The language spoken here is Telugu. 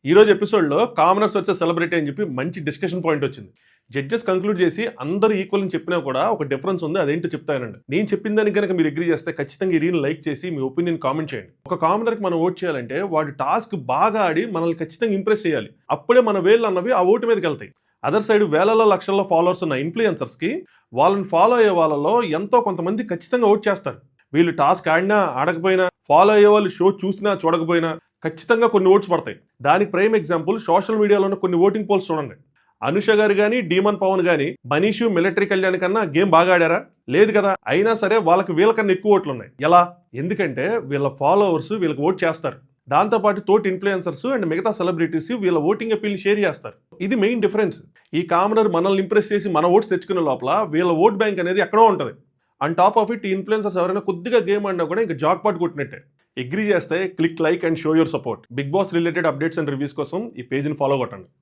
ఈ రోజు ఎపిసోడ్లో కామనర్స్ వచ్చే సెలబ్రిటీ అని చెప్పి మంచి డిస్కషన్ పాయింట్ వచ్చింది. జడ్జెస్ కంక్లూడ్ చేసి అందరూ ఈక్వల్ అని చెప్పినా కూడా ఒక డిఫరెన్స్ ఉంది, అదేంటో చెప్తానండి. నేను చెప్పిన దానికి కనుక మీరు అగ్రీ చేస్తే ఖచ్చితంగా ఈ రీల్ని లైక్ చేసి మీ ఒపీనియన్ కామెంట్ చేయండి. ఒక కామనర్కి మనం ఓట్ చేయాలంటే వాడి టాస్క్ బాగా ఆడి మనల్ని ఖచ్చితంగా ఇంప్రెస్ చేయాలి. అప్పుడే మన వేళ్ళు అన్నవి ఆ ఓటు మీదకి వెళ్తాయి. అదర్ సైడ్ వేలలో లక్షల్లో ఫాలోవర్స్ ఉన్న ఇన్ఫ్లుయెన్సర్స్కి వాళ్ళని ఫాలో అయ్యే వాళ్ళలో ఎంతో కొంతమంది ఖచ్చితంగా ఓట్ చేస్తారు. వీళ్ళు టాస్క్ ఆడినా ఆడకపోయినా, ఫాలో అయ్యే వాళ్ళు షో చూసినా చూడకపోయినా ఖచ్చితంగా కొన్ని ఓట్స్ పడతాయి. దానికి ప్రైమ్ ఎగ్జాంపుల్ సోషల్ మీడియాలో ఉన్న కొన్ని ఓటింగ్ పోల్స్ చూడండి. అనుష గారు కానీ, డీమన్ పవన్ కానీ మనీషు మిలిటరీ కళ్యాణ్ కన్నా గేమ్ బాగా ఆడారా? లేదు కదా. అయినా సరే వాళ్ళకి వీళ్ళకన్నా ఎక్కువ ఓట్లు ఉన్నాయి. ఎలా? ఎందుకంటే వీళ్ళ ఫాలోవర్స్ వీళ్ళకి ఓట్ చేస్తారు. దాంతోపాటు తోటి ఇన్ఫ్లుయెన్సర్స్ అండ్ మిగతా సెలబ్రిటీస్ వీళ్ళ ఓటింగ్ అపీల్ని షేర్ చేస్తారు. ఇది మెయిన్ డిఫరెన్స్. ఈ కామనర్ మనల్ని ఇంప్రెస్ చేసి మన ఓట్స్ తెచ్చుకునే లోపల వీళ్ళ ఓట్ బ్యాంక్ అనేది ఎక్కడో ఉంటుంది. అండ్ టాప్ ఆఫ్ ఇట్, ఈ ఇన్ఫ్లుయెన్సర్స్ ఎవరైనా కొద్దిగా గేమ్ ఆడినా కూడా ఇంకా జాక్ పాట్ కొట్టినట్టే. అగ్రీ చేస్తే click like and show your support. Big boss related updates and reviews కోసం ఈ పేజ్ని ఫాలో కొట్టండి.